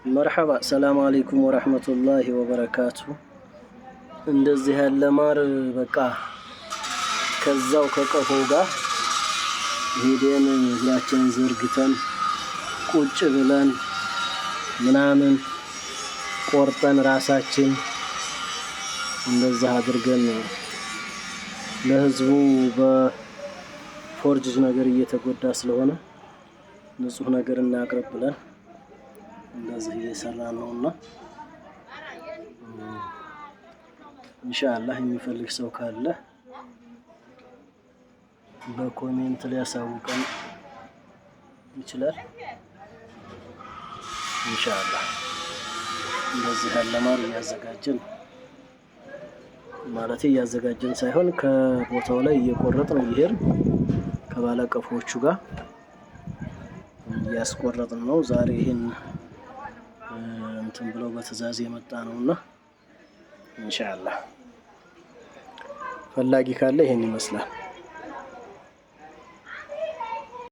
مرحبا السلام عليكم ورحمة الله وبركاته እንደዚህ ያለ ማር በቃ ከዛው ከቀፎው ጋር ሄደን እግራችን ዘርግተን ቁጭ ብለን ምናምን ቆርጠን ራሳችን እንደዛ አድርገን ለህዝቡ በፎርጅ ነገር እየተጎዳ ስለሆነ ንጹህ ነገር እናቅርብ ብለን እንደዚህ እየሰራን ነውና ኢንሻአላህ የሚፈልግ ሰው ካለ በኮሜንት ላይ ያሳውቀን ይችላል። ኢንሻአላህ እንደዚህ ያለ ማር እያዘጋጀን ማለት እያዘጋጀን ሳይሆን ከቦታው ላይ እየቆረጥን ይሄር ከባለቀፎቹ ጋር ያስቆረጥን ነው። ዛሬ ይሄን እንትን ብለው በትዕዛዝ የመጣ ነውና ኢንሻአላህ ፈላጊ ካለ ይሄን ይመስላል።